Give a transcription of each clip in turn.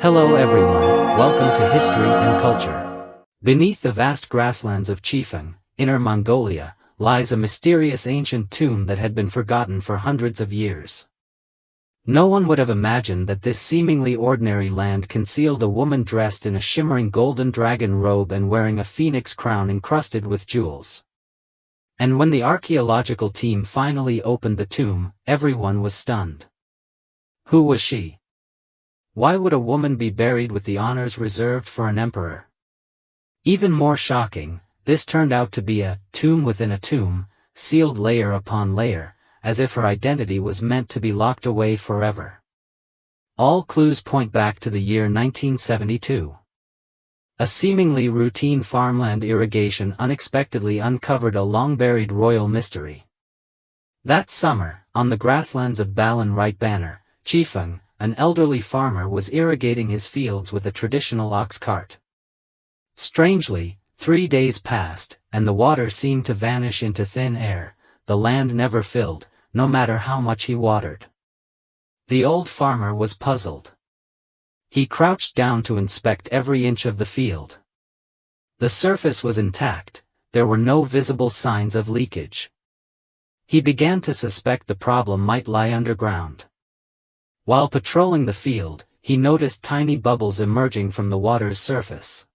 Hello everyone, welcome to History and Culture. Beneath the vast grasslands of Qifeng, Inner Mongolia, lies a mysterious ancient tomb that had been forgotten for hundreds of years. No one would have imagined that this seemingly ordinary land concealed a woman dressed in a shimmering golden dragon robe and wearing a phoenix crown encrusted with jewels. And when the archaeological team finally opened the tomb, everyone was stunned. Who was she? Why would a woman be buried with the honors reserved for an emperor? Even more shocking, this turned out to be a tomb within a tomb, sealed layer upon layer, as if her identity was meant to be locked away forever. All clues point back to the year 1972. A seemingly routine farmland irrigation unexpectedly uncovered a long-buried royal mystery. That summer, on the grasslands of Balan Right Banner, Qifeng, an elderly farmer was irrigating his fields with a traditional ox cart. Strangely, 3 days passed, and the water seemed to vanish into thin air. The land never filled, no matter how much he watered. The old farmer was puzzled. He crouched down to inspect every inch of the field. The surface was intact, there were no visible signs of leakage. He began to suspect the problem might lie underground. While patrolling the field, he noticed tiny bubbles emerging from the water's surface.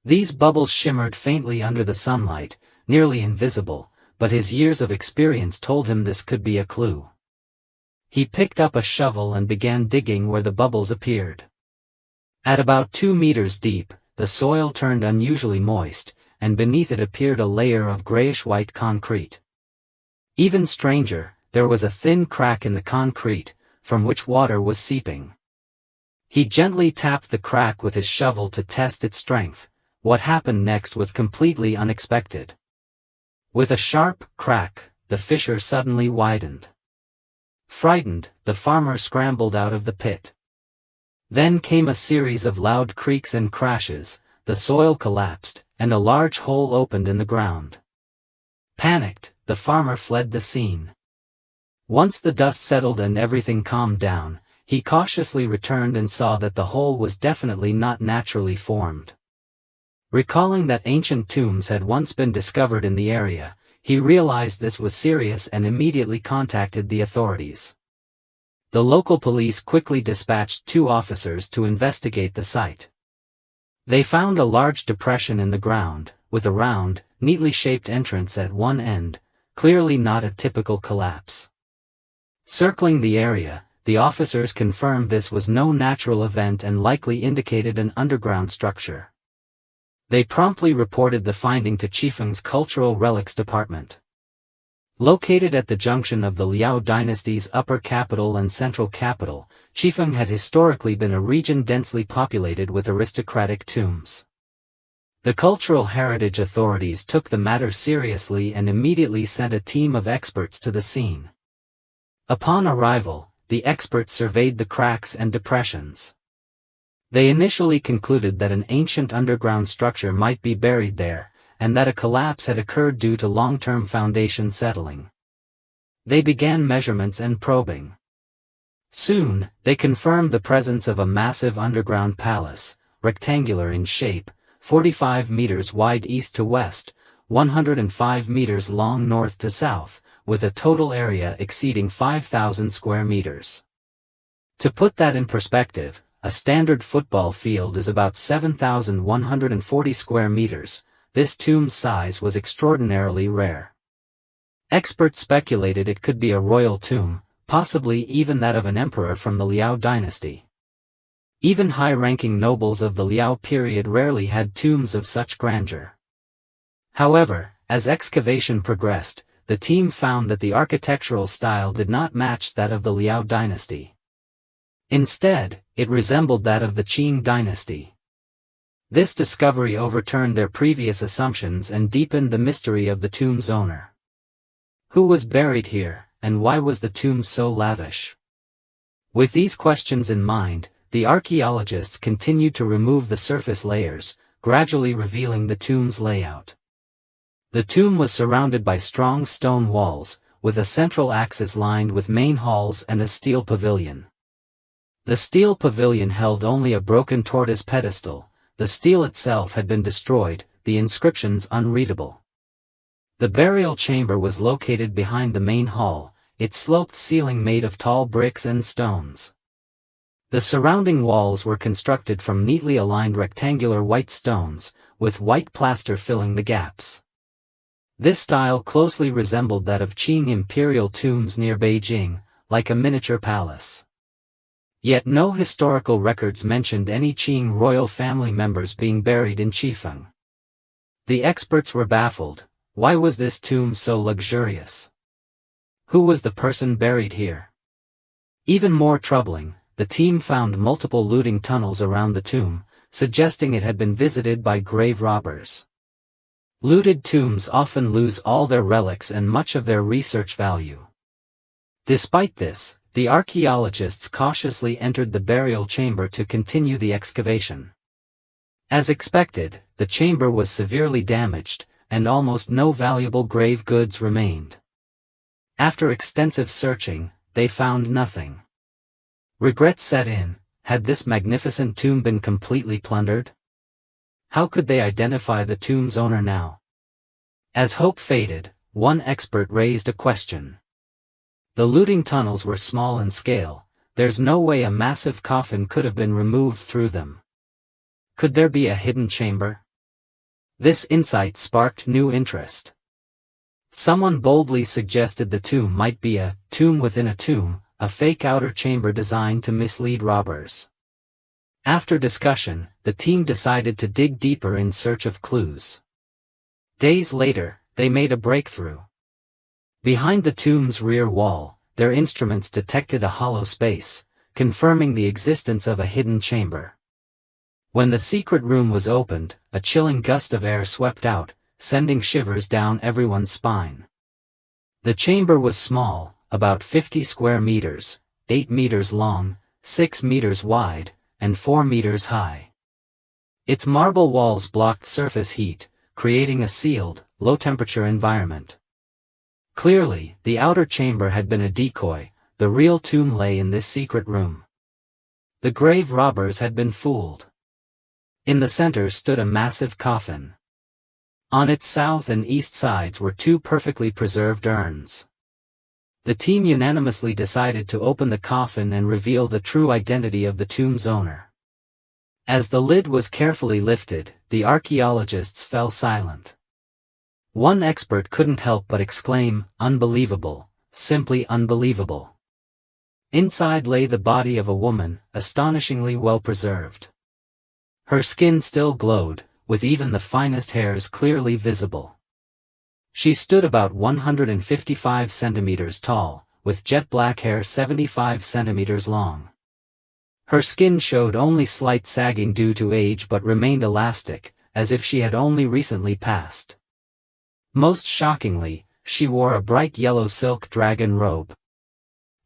These bubbles shimmered faintly under the sunlight, nearly invisible, but his years of experience told him this could be a clue. He picked up a shovel and began digging where the bubbles appeared. At about 2 meters deep, the soil turned unusually moist, and beneath it appeared a layer of grayish-white concrete. Even stranger, there was a thin crack in the concrete, from which water was seeping. He gently tapped the crack with his shovel to test its strength. What happened next was completely unexpected. With a sharp crack, the fissure suddenly widened. Frightened, the farmer scrambled out of the pit. Then came a series of loud creaks and crashes, the soil collapsed, and a large hole opened in the ground. Panicked, the farmer fled the scene. Once the dust settled and everything calmed down, he cautiously returned and saw that the hole was definitely not naturally formed. Recalling that ancient tombs had once been discovered in the area, he realized this was serious and immediately contacted the authorities. The local police quickly dispatched 2 officers to investigate the site. They found a large depression in the ground, with a round, neatly shaped entrance at one end, clearly not a typical collapse. Circling the area, the officers confirmed this was no natural event and likely indicated an underground structure. They promptly reported the finding to Qifeng's Cultural Relics Department. Located at the junction of the Liao dynasty's upper capital and central capital, Qifeng had historically been a region densely populated with aristocratic tombs. The cultural heritage authorities took the matter seriously and immediately sent a team of experts to the scene. Upon arrival, the experts surveyed the cracks and depressions. They initially concluded that an ancient underground structure might be buried there, and that a collapse had occurred due to long-term foundation settling. They began measurements and probing. Soon, they confirmed the presence of a massive underground palace, rectangular in shape, 45 meters wide east to west, 105 meters long north to south, with a total area exceeding 5,000 square meters. To put that in perspective, a standard football field is about 7,140 square meters. This tomb's size was extraordinarily rare. Experts speculated it could be a royal tomb, possibly even that of an emperor from the Liao dynasty. Even high-ranking nobles of the Liao period rarely had tombs of such grandeur. However, as excavation progressed, the team found that the architectural style did not match that of the Liao dynasty. Instead, it resembled that of the Qing Dynasty. This discovery overturned their previous assumptions and deepened the mystery of the tomb's owner. Who was buried here, and why was the tomb so lavish? With these questions in mind, the archaeologists continued to remove the surface layers, gradually revealing the tomb's layout. The tomb was surrounded by strong stone walls, with a central axis lined with main halls and a steel pavilion. The steel pavilion held only a broken tortoise pedestal, the stele itself had been destroyed, the inscriptions unreadable. The burial chamber was located behind the main hall, its sloped ceiling made of tall bricks and stones. The surrounding walls were constructed from neatly aligned rectangular white stones, with white plaster filling the gaps. This style closely resembled that of Qing imperial tombs near Beijing, like a miniature palace. Yet no historical records mentioned any Qing royal family members being buried in Qifeng. The experts were baffled. Why was this tomb so luxurious? Who was the person buried here? Even more troubling, the team found multiple looting tunnels around the tomb, suggesting it had been visited by grave robbers. Looted tombs often lose all their relics and much of their research value. Despite this, the archaeologists cautiously entered the burial chamber to continue the excavation. As expected, the chamber was severely damaged, and almost no valuable grave goods remained. After extensive searching, they found nothing. Regret set in. Had this magnificent tomb been completely plundered? How could they identify the tomb's owner now? As hope faded, one expert raised a question. The looting tunnels were small in scale, there's no way a massive coffin could have been removed through them. Could there be a hidden chamber? This insight sparked new interest. Someone boldly suggested the tomb might be a tomb within a tomb, a fake outer chamber designed to mislead robbers. After discussion, the team decided to dig deeper in search of clues. Days later, they made a breakthrough. Behind the tomb's rear wall, their instruments detected a hollow space, confirming the existence of a hidden chamber. When the secret room was opened, a chilling gust of air swept out, sending shivers down everyone's spine. The chamber was small, about 50 square meters, 8 meters long, 6 meters wide, and 4 meters high. Its marble walls blocked surface heat, creating a sealed, low-temperature environment. Clearly, the outer chamber had been a decoy, the real tomb lay in this secret room. The grave robbers had been fooled. In the center stood a massive coffin. On its south and east sides were two perfectly preserved urns. The team unanimously decided to open the coffin and reveal the true identity of the tomb's owner. As the lid was carefully lifted, the archaeologists fell silent. One expert couldn't help but exclaim, "Unbelievable, simply unbelievable." Inside lay the body of a woman, astonishingly well preserved. Her skin still glowed, with even the finest hairs clearly visible. She stood about 155 centimeters tall, with jet black hair 75 centimeters long. Her skin showed only slight sagging due to age but remained elastic, as if she had only recently passed. Most shockingly, she wore a bright yellow silk dragon robe.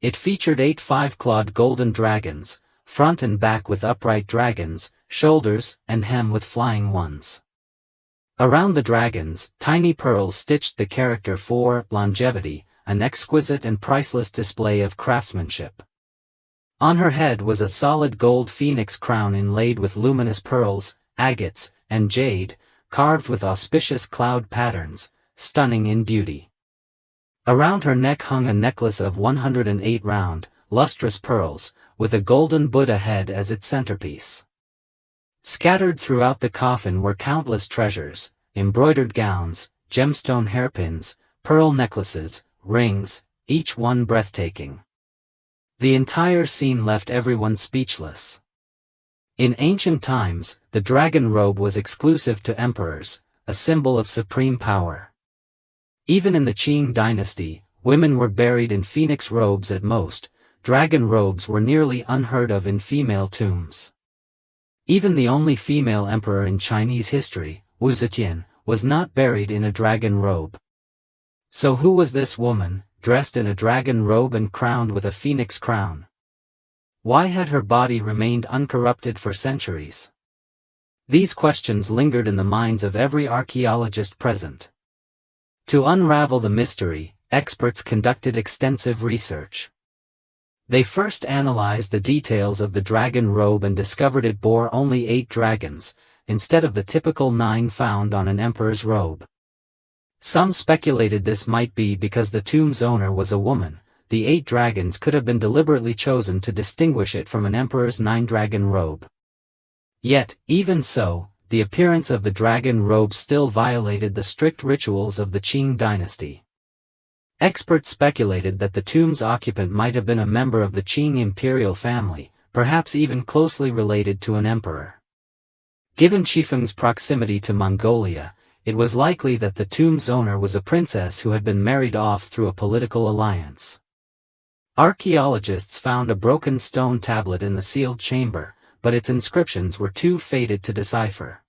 It featured 8 five-clawed golden dragons, front and back with upright dragons, shoulders and hem with flying ones. Around the dragons, tiny pearls stitched the character for longevity, an exquisite and priceless display of craftsmanship. On her head was a solid gold phoenix crown inlaid with luminous pearls, agates, and jade, carved with auspicious cloud patterns, stunning in beauty. Around her neck hung a necklace of 108 round, lustrous pearls, with a golden Buddha head as its centerpiece. Scattered throughout the coffin were countless treasures, embroidered gowns, gemstone hairpins, pearl necklaces, rings, each one breathtaking. The entire scene left everyone speechless. In ancient times, the dragon robe was exclusive to emperors, a symbol of supreme power. Even in the Qing Dynasty, women were buried in phoenix robes at most. Dragon robes were nearly unheard of in female tombs. Even the only female emperor in Chinese history, Wu Zetian, was not buried in a dragon robe. So who was this woman, dressed in a dragon robe and crowned with a phoenix crown? Why had her body remained uncorrupted for centuries? These questions lingered in the minds of every archaeologist present. To unravel the mystery, experts conducted extensive research. They first analyzed the details of the dragon robe and discovered it bore only 8 dragons, instead of the typical 9 found on an emperor's robe. Some speculated this might be because the tomb's owner was a woman. The 8 dragons could have been deliberately chosen to distinguish it from an emperor's 9-dragon robe. Yet, even so, the appearance of the dragon robe still violated the strict rituals of the Qing Dynasty. Experts speculated that the tomb's occupant might have been a member of the Qing Imperial family, perhaps even closely related to an emperor. Given Qifeng's proximity to Mongolia, it was likely that the tomb's owner was a princess who had been married off through a political alliance. Archaeologists found a broken stone tablet in the sealed chamber, but its inscriptions were too faded to decipher.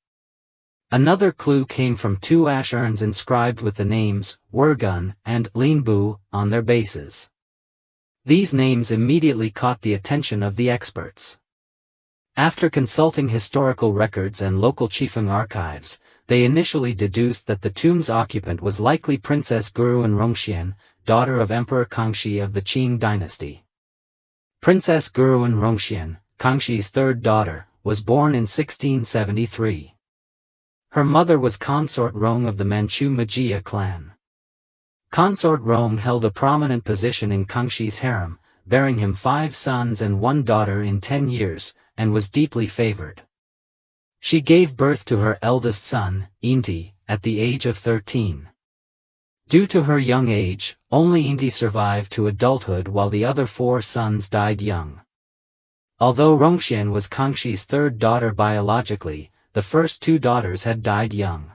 Another clue came from 2 ash urns inscribed with the names Wurgun and Linbu on their bases. These names immediately caught the attention of the experts. After consulting historical records and local Qifeng archives, they initially deduced that the tomb's occupant was likely Princess Gurun Rongxian, daughter of Emperor Kangxi of the Qing Dynasty. Princess Gurun Rongxian, Kangxi's 3rd daughter, was born in 1673. Her mother was Consort Rong of the Manchu Majia clan. Consort Rong held a prominent position in Kangxi's harem, bearing him 5 sons and 1 daughter in 10 years, and was deeply favored. She gave birth to her eldest son, Inti, at the age of 13. Due to her young age, only Inti survived to adulthood while the other 4 sons died young. Although Rongxian was Kangxi's 3rd daughter biologically, the first 2 daughters had died young.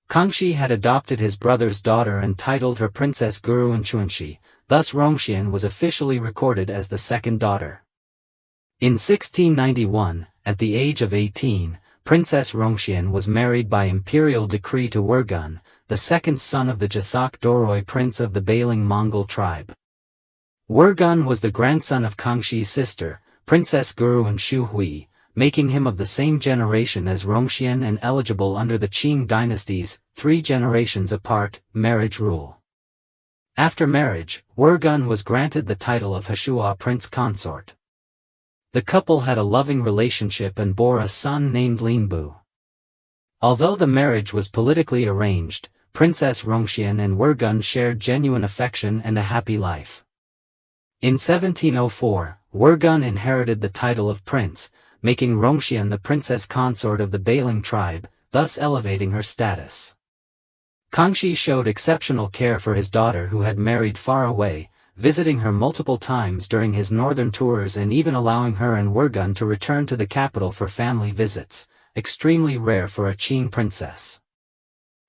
Kangxi had adopted his brother's daughter and titled her Princess Gurun Chuanxi, thus Rongxian was officially recorded as the 2nd daughter. In 1691, at the age of 18, Princess Rongxian was married by imperial decree to Wurgun, the 2nd son of the Jasak Doroi prince of the Bailing Mongol tribe. Wurgun was the grandson of Kangxi's sister, Princess Gurun Shuhui, making him of the same generation as Rongxian and eligible under the Qing Dynasty's 3 generations apart marriage rule. After marriage, Wurgun was granted the title of Hashua Prince Consort. The couple had a loving relationship and bore a son named Linbu. Although the marriage was politically arranged, Princess Rongxian and Wurgun shared genuine affection and a happy life. In 1704, Wurgun inherited the title of prince, making Rongxian the princess consort of the Bailing tribe, thus elevating her status. Kangxi showed exceptional care for his daughter who had married far away, visiting her multiple times during his northern tours and even allowing her and Wurgun to return to the capital for family visits, extremely rare for a Qing princess.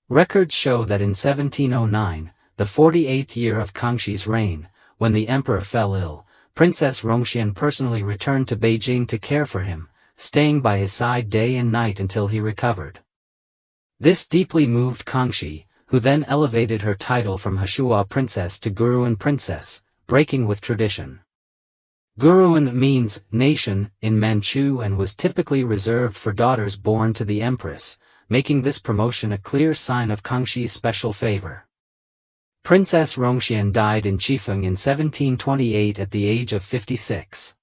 Records show that in 1709, the 48th year of Kangxi's reign, when the emperor fell ill, Princess Rongxian personally returned to Beijing to care for him, staying by his side day and night until he recovered. This deeply moved Kangxi, who then elevated her title from Hashua princess to Gurun princess, breaking with tradition. Gurun means nation in Manchu and was typically reserved for daughters born to the Empress, making this promotion a clear sign of Kangxi's special favor. Princess Rongxian died in Qifeng in 1728 at the age of 56.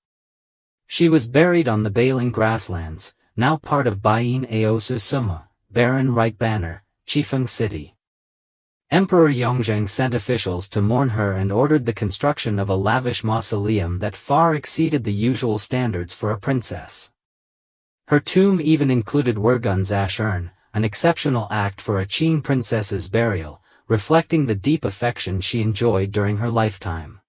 She was buried on the Bailing grasslands, now part of Bayin Aosu Suma, Baron Right Banner, Qifeng City. Emperor Yongzheng sent officials to mourn her and ordered the construction of a lavish mausoleum that far exceeded the usual standards for a princess. Her tomb even included Wurgun's ash urn, an exceptional act for a Qing princess's burial, reflecting the deep affection she enjoyed during her lifetime.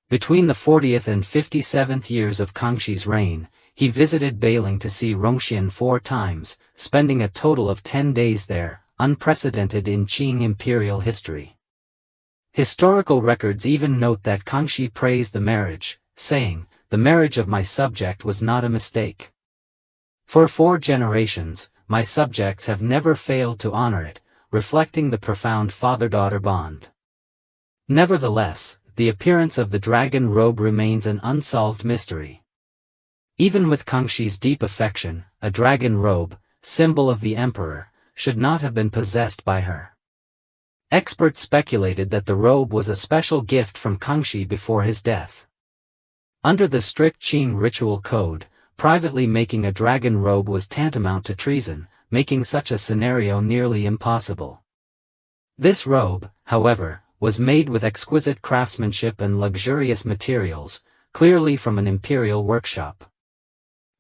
Between the 40th and 57th years of Kangxi's reign, he visited Bailing to see Rongxian 4 times, spending a total of 10 days there, unprecedented in Qing imperial history. Historical records even note that Kangxi praised the marriage, saying, "The marriage of my subject was not a mistake. For 4 generations, my subjects have never failed to honor it," reflecting the profound father-daughter bond. Nevertheless, the appearance of the dragon robe remains an unsolved mystery. Even with Kangxi's deep affection, a dragon robe, symbol of the emperor, should not have been possessed by her. Experts speculated that the robe was a special gift from Kangxi before his death. Under the strict Qing ritual code, privately making a dragon robe was tantamount to treason, making such a scenario nearly impossible. This robe, however, was made with exquisite craftsmanship and luxurious materials, clearly from an imperial workshop.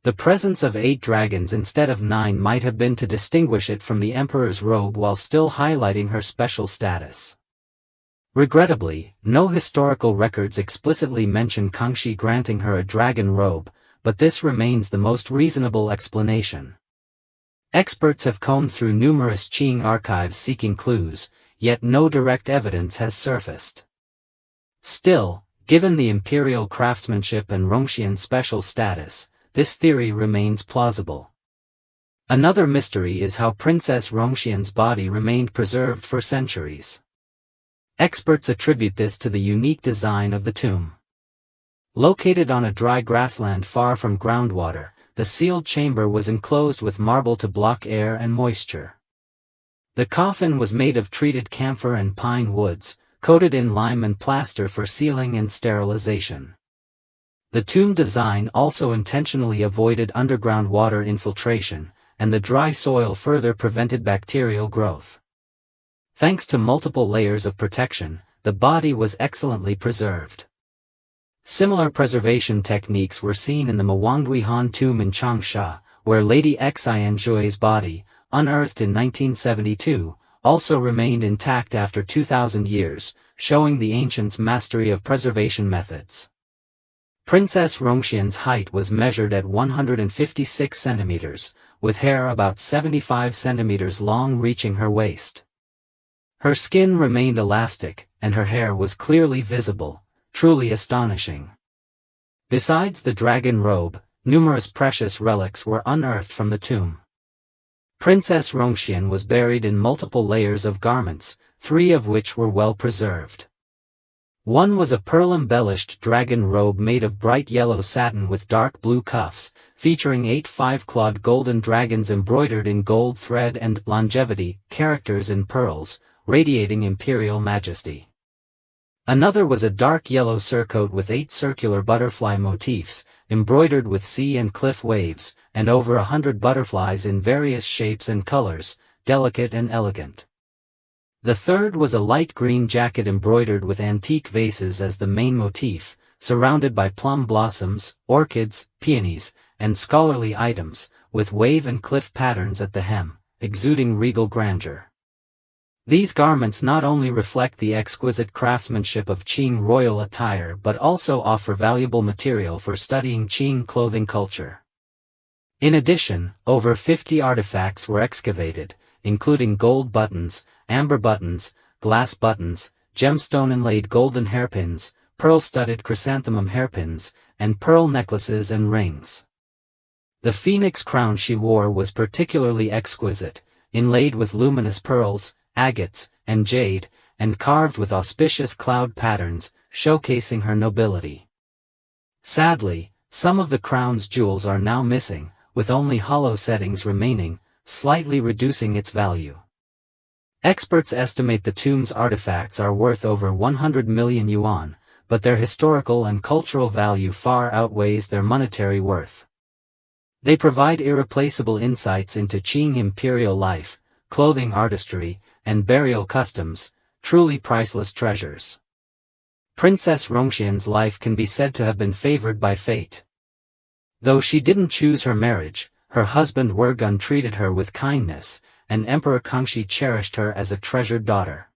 The presence of 8 dragons instead of 9 might have been to distinguish it from the emperor's robe while still highlighting her special status. Regrettably, no historical records explicitly mention Kangxi granting her a dragon robe, but this remains the most reasonable explanation. Experts have combed through numerous Qing archives seeking clues, yet no direct evidence has surfaced. Still, given the imperial craftsmanship and Rongxian's special status, this theory remains plausible. Another mystery is how Princess Rongxian's body remained preserved for centuries. Experts attribute this to the unique design of the tomb. Located on a dry grassland far from groundwater, the sealed chamber was enclosed with marble to block air and moisture. The coffin was made of treated camphor and pine woods, coated in lime and plaster for sealing and sterilization. The tomb design also intentionally avoided underground water infiltration, and the dry soil further prevented bacterial growth. Thanks to multiple layers of protection, the body was excellently preserved. Similar preservation techniques were seen in the Mawangdui Han tomb in Changsha, where Lady Xianzhui's body, unearthed in 1972, also remained intact after 2,000 years, showing the ancients' mastery of preservation methods. Princess Rongxian's height was measured at 156 centimeters, with hair about 75 centimeters long reaching her waist. Her skin remained elastic, and her hair was clearly visible, truly astonishing. Besides the dragon robe, numerous precious relics were unearthed from the tomb. Princess Rongxian was buried in multiple layers of garments, 3 of which were well preserved. One was a pearl-embellished dragon robe made of bright yellow satin with dark blue cuffs, featuring 8 5-clawed golden dragons embroidered in gold thread and longevity characters in pearls, radiating imperial majesty. Another was a dark yellow surcoat with 8 circular butterfly motifs, embroidered with sea and cliff waves, and over 100 butterflies in various shapes and colors, delicate and elegant. The third was a light green jacket embroidered with antique vases as the main motif, surrounded by plum blossoms, orchids, peonies, and scholarly items, with wave and cliff patterns at the hem, exuding regal grandeur. These garments not only reflect the exquisite craftsmanship of Qing royal attire but also offer valuable material for studying Qing clothing culture. In addition, over 50 artifacts were excavated, including gold buttons, amber buttons, glass buttons, gemstone-inlaid golden hairpins, pearl-studded chrysanthemum hairpins, and pearl necklaces and rings. The phoenix crown she wore was particularly exquisite, inlaid with luminous pearls, agates, and jade, and carved with auspicious cloud patterns, showcasing her nobility. Sadly, some of the crown's jewels are now missing, with only hollow settings remaining, slightly reducing its value. Experts estimate the tomb's artifacts are worth over 100 million yuan, but their historical and cultural value far outweighs their monetary worth. They provide irreplaceable insights into Qing imperial life, clothing artistry, and burial customs, truly priceless treasures. Princess Rongxian's life can be said to have been favored by fate. Though she didn't choose her marriage, her husband Wergun treated her with kindness, and Emperor Kangxi cherished her as a treasured daughter.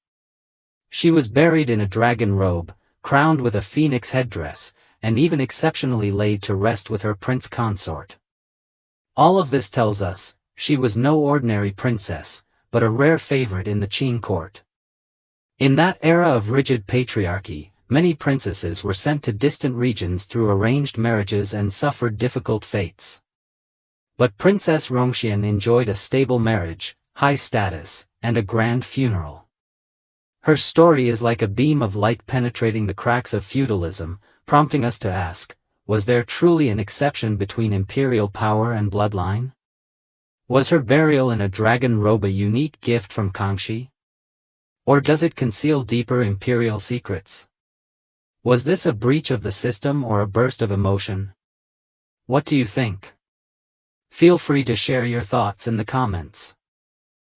She was buried in a dragon robe, crowned with a phoenix headdress, and even exceptionally laid to rest with her prince consort. All of this tells us, she was no ordinary princess, but a rare favorite in the Qing court. In that era of rigid patriarchy, many princesses were sent to distant regions through arranged marriages and suffered difficult fates. But Princess Rongxian enjoyed a stable marriage, high status, and a grand funeral. Her story is like a beam of light penetrating the cracks of feudalism, prompting us to ask, was there truly an exception between imperial power and bloodline? Was her burial in a dragon robe a unique gift from Kangxi? Or does it conceal deeper imperial secrets? Was this a breach of the system or a burst of emotion? What do you think? Feel free to share your thoughts in the comments.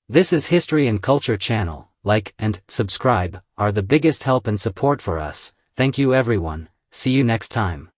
This is History and Culture channel. Like and subscribe are the biggest help and support for us. Thank you everyone. See you next time.